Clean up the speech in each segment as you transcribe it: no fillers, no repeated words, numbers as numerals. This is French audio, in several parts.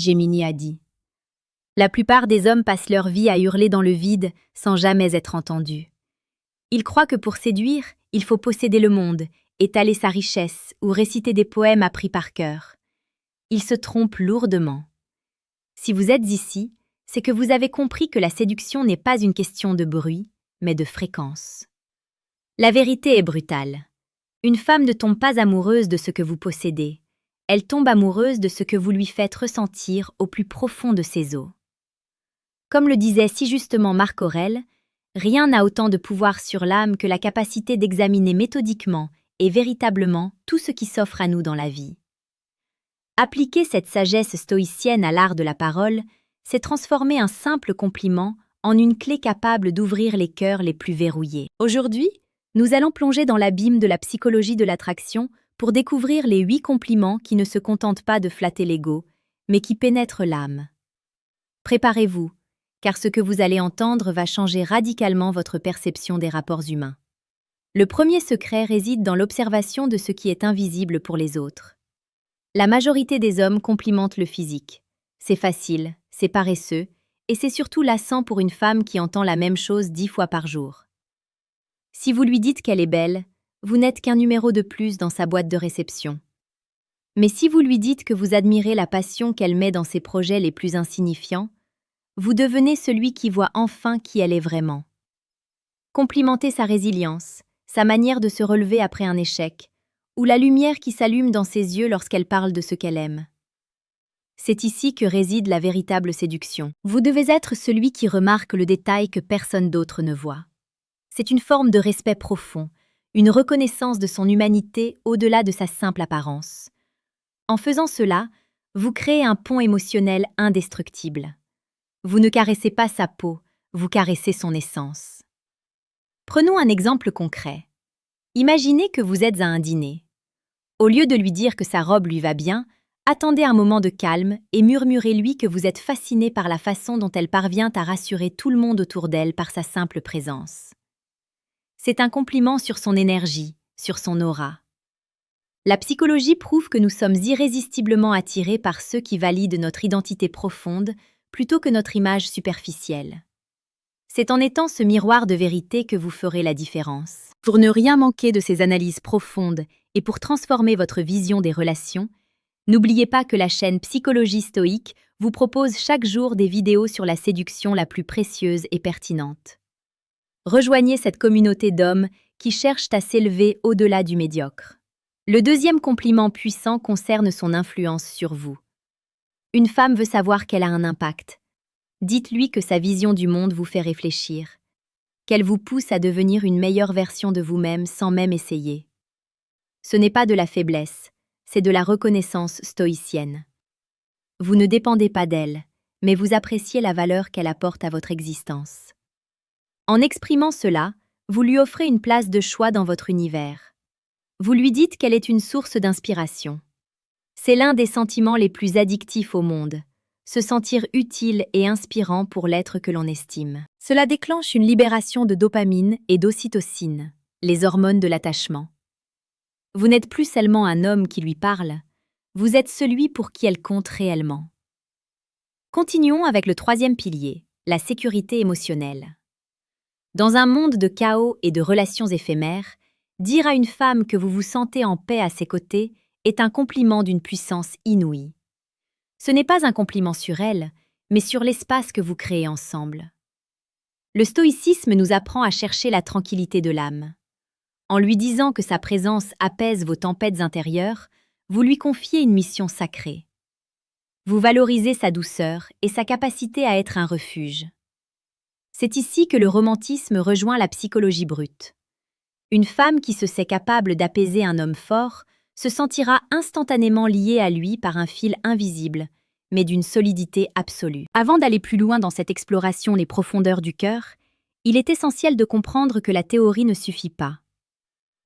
Gemini a dit. La plupart des hommes passent leur vie à hurler dans le vide sans jamais être entendus. Ils croient que pour séduire, il faut posséder le monde, étaler sa richesse ou réciter des poèmes appris par cœur. Ils se trompent lourdement. Si vous êtes ici, c'est que vous avez compris que la séduction n'est pas une question de bruit, mais de fréquence. La vérité est brutale. Une femme ne tombe pas amoureuse de ce que vous possédez. Elle tombe amoureuse de ce que vous lui faites ressentir au plus profond de ses os. Comme le disait si justement Marc Aurèle, rien n'a autant de pouvoir sur l'âme que la capacité d'examiner méthodiquement et véritablement tout ce qui s'offre à nous dans la vie. Appliquer cette sagesse stoïcienne à l'art de la parole, c'est transformer un simple compliment en une clé capable d'ouvrir les cœurs les plus verrouillés. Aujourd'hui, nous allons plonger dans l'abîme de la psychologie de l'attraction pour découvrir les 8 compliments qui ne se contentent pas de flatter l'ego, mais qui pénètrent l'âme. Préparez-vous, car ce que vous allez entendre va changer radicalement votre perception des rapports humains. Le premier secret réside dans l'observation de ce qui est invisible pour les autres. La majorité des hommes complimentent le physique. C'est facile, c'est paresseux, et c'est surtout lassant pour une femme qui entend la même chose 10 fois par jour. Si vous lui dites qu'elle est belle, vous n'êtes qu'un numéro de plus dans sa boîte de réception. Mais si vous lui dites que vous admirez la passion qu'elle met dans ses projets les plus insignifiants, vous devenez celui qui voit enfin qui elle est vraiment. Complimentez sa résilience, sa manière de se relever après un échec, ou la lumière qui s'allume dans ses yeux lorsqu'elle parle de ce qu'elle aime. C'est ici que réside la véritable séduction. Vous devez être celui qui remarque le détail que personne d'autre ne voit. C'est une forme de respect profond, une reconnaissance de son humanité au-delà de sa simple apparence. En faisant cela, vous créez un pont émotionnel indestructible. Vous ne caressez pas sa peau, vous caressez son essence. Prenons un exemple concret. Imaginez que vous êtes à un dîner. Au lieu de lui dire que sa robe lui va bien, attendez un moment de calme et murmurez-lui que vous êtes fasciné par la façon dont elle parvient à rassurer tout le monde autour d'elle par sa simple présence. C'est un compliment sur son énergie, sur son aura. La psychologie prouve que nous sommes irrésistiblement attirés par ceux qui valident notre identité profonde plutôt que notre image superficielle. C'est en étant ce miroir de vérité que vous ferez la différence. Pour ne rien manquer de ces analyses profondes et pour transformer votre vision des relations, n'oubliez pas que la chaîne Psychologie Stoïque vous propose chaque jour des vidéos sur la séduction la plus précieuse et pertinente. Rejoignez cette communauté d'hommes qui cherchent à s'élever au-delà du médiocre. Le deuxième compliment puissant concerne son influence sur vous. Une femme veut savoir qu'elle a un impact. Dites-lui que sa vision du monde vous fait réfléchir, qu'elle vous pousse à devenir une meilleure version de vous-même sans même essayer. Ce n'est pas de la faiblesse, c'est de la reconnaissance stoïcienne. Vous ne dépendez pas d'elle, mais vous appréciez la valeur qu'elle apporte à votre existence. En exprimant cela, vous lui offrez une place de choix dans votre univers. Vous lui dites qu'elle est une source d'inspiration. C'est l'un des sentiments les plus addictifs au monde, se sentir utile et inspirant pour l'être que l'on estime. Cela déclenche une libération de dopamine et d'ocytocine, les hormones de l'attachement. Vous n'êtes plus seulement un homme qui lui parle, vous êtes celui pour qui elle compte réellement. Continuons avec le troisième pilier, la sécurité émotionnelle. Dans un monde de chaos et de relations éphémères, dire à une femme que vous vous sentez en paix à ses côtés est un compliment d'une puissance inouïe. Ce n'est pas un compliment sur elle, mais sur l'espace que vous créez ensemble. Le stoïcisme nous apprend à chercher la tranquillité de l'âme. En lui disant que sa présence apaise vos tempêtes intérieures, vous lui confiez une mission sacrée. Vous valorisez sa douceur et sa capacité à être un refuge. C'est ici que le romantisme rejoint la psychologie brute. Une femme qui se sait capable d'apaiser un homme fort se sentira instantanément liée à lui par un fil invisible, mais d'une solidité absolue. Avant d'aller plus loin dans cette exploration des profondeurs du cœur, il est essentiel de comprendre que la théorie ne suffit pas.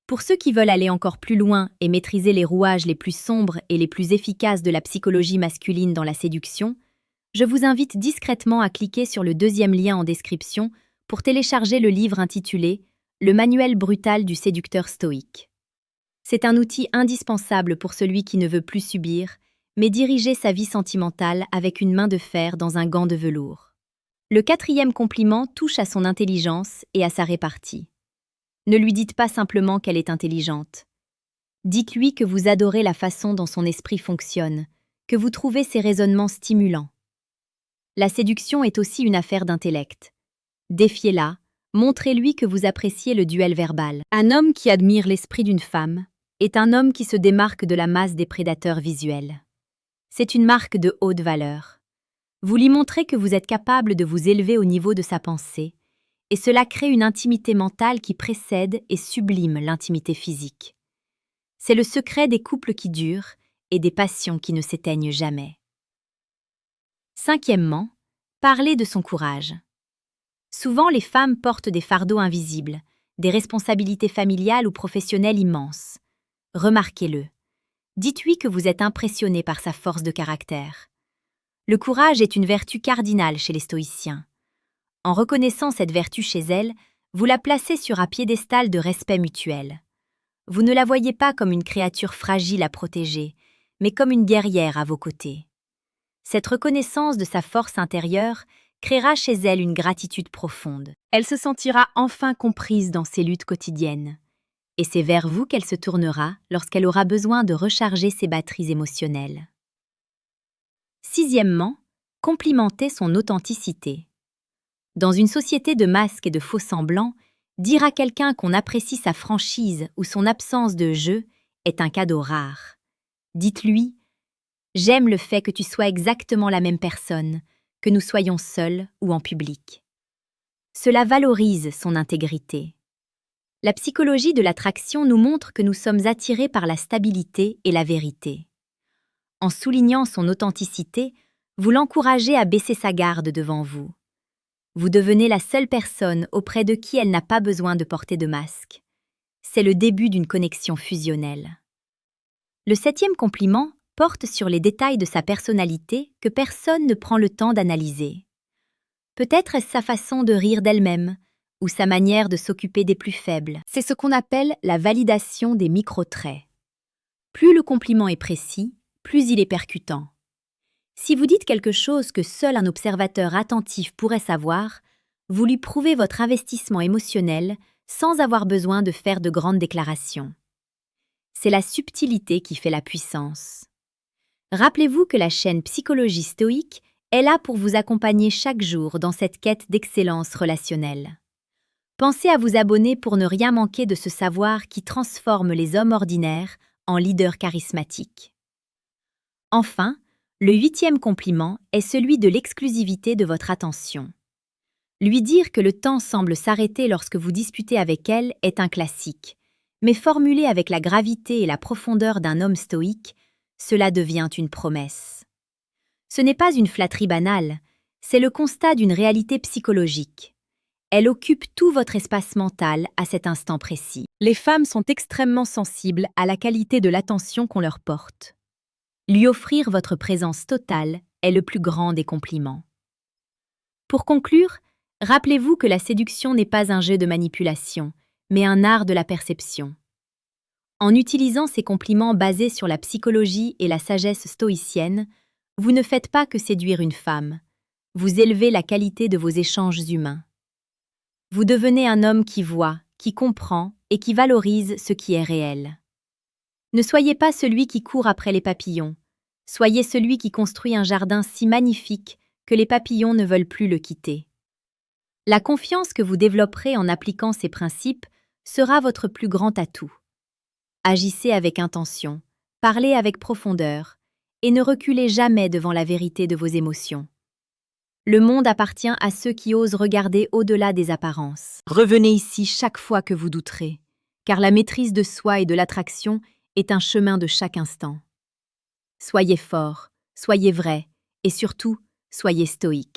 Pour ceux qui veulent aller encore plus loin et maîtriser les rouages les plus sombres et les plus efficaces de la psychologie masculine dans la séduction, je vous invite discrètement à cliquer sur le deuxième lien en description pour télécharger le livre intitulé « Le manuel brutal du séducteur stoïque ». C'est un outil indispensable pour celui qui ne veut plus subir, mais diriger sa vie sentimentale avec une main de fer dans un gant de velours. Le quatrième compliment touche à son intelligence et à sa répartie. Ne lui dites pas simplement qu'elle est intelligente. Dites-lui que vous adorez la façon dont son esprit fonctionne, que vous trouvez ses raisonnements stimulants. La séduction est aussi une affaire d'intellect. Défiez-la, montrez-lui que vous appréciez le duel verbal. Un homme qui admire l'esprit d'une femme est un homme qui se démarque de la masse des prédateurs visuels. C'est une marque de haute valeur. Vous lui montrez que vous êtes capable de vous élever au niveau de sa pensée, et cela crée une intimité mentale qui précède et sublime l'intimité physique. C'est le secret des couples qui durent et des passions qui ne s'éteignent jamais. Cinquièmement, parlez de son courage. Souvent, les femmes portent des fardeaux invisibles, des responsabilités familiales ou professionnelles immenses. Remarquez-le. Dites-lui que vous êtes impressionné par sa force de caractère. Le courage est une vertu cardinale chez les stoïciens. En reconnaissant cette vertu chez elle, vous la placez sur un piédestal de respect mutuel. Vous ne la voyez pas comme une créature fragile à protéger, mais comme une guerrière à vos côtés. Cette reconnaissance de sa force intérieure créera chez elle une gratitude profonde. Elle se sentira enfin comprise dans ses luttes quotidiennes. Et c'est vers vous qu'elle se tournera lorsqu'elle aura besoin de recharger ses batteries émotionnelles. Sixièmement, complimentez son authenticité. Dans une société de masques et de faux-semblants, dire à quelqu'un qu'on apprécie sa franchise ou son absence de jeu est un cadeau rare. Dites-lui « J'aime le fait que tu sois exactement la même personne, que nous soyons seuls ou en public. » Cela valorise son intégrité. La psychologie de l'attraction nous montre que nous sommes attirés par la stabilité et la vérité. En soulignant son authenticité, vous l'encouragez à baisser sa garde devant vous. Vous devenez la seule personne auprès de qui elle n'a pas besoin de porter de masque. C'est le début d'une connexion fusionnelle. Le septième compliment porte sur les détails de sa personnalité que personne ne prend le temps d'analyser. Peut-être est-ce sa façon de rire d'elle-même, ou sa manière de s'occuper des plus faibles. C'est ce qu'on appelle la validation des micro-traits. Plus le compliment est précis, plus il est percutant. Si vous dites quelque chose que seul un observateur attentif pourrait savoir, vous lui prouvez votre investissement émotionnel sans avoir besoin de faire de grandes déclarations. C'est la subtilité qui fait la puissance. Rappelez-vous que la chaîne Psychologie stoïque est là pour vous accompagner chaque jour dans cette quête d'excellence relationnelle. Pensez à vous abonner pour ne rien manquer de ce savoir qui transforme les hommes ordinaires en leaders charismatiques. Enfin, le huitième compliment est celui de l'exclusivité de votre attention. Lui dire que le temps semble s'arrêter lorsque vous disputez avec elle est un classique, mais formulé avec la gravité et la profondeur d'un homme stoïque, cela devient une promesse. Ce n'est pas une flatterie banale, c'est le constat d'une réalité psychologique. Elle occupe tout votre espace mental à cet instant précis. Les femmes sont extrêmement sensibles à la qualité de l'attention qu'on leur porte. Lui offrir votre présence totale est le plus grand des compliments. Pour conclure, rappelez-vous que la séduction n'est pas un jeu de manipulation, mais un art de la perception. En utilisant ces compliments basés sur la psychologie et la sagesse stoïcienne, vous ne faites pas que séduire une femme, vous élevez la qualité de vos échanges humains. Vous devenez un homme qui voit, qui comprend et qui valorise ce qui est réel. Ne soyez pas celui qui court après les papillons, soyez celui qui construit un jardin si magnifique que les papillons ne veulent plus le quitter. La confiance que vous développerez en appliquant ces principes sera votre plus grand atout. Agissez avec intention, parlez avec profondeur et ne reculez jamais devant la vérité de vos émotions. Le monde appartient à ceux qui osent regarder au-delà des apparences. Revenez ici chaque fois que vous douterez, car la maîtrise de soi et de l'attraction est un chemin de chaque instant. Soyez fort, soyez vrai et surtout, soyez stoïque.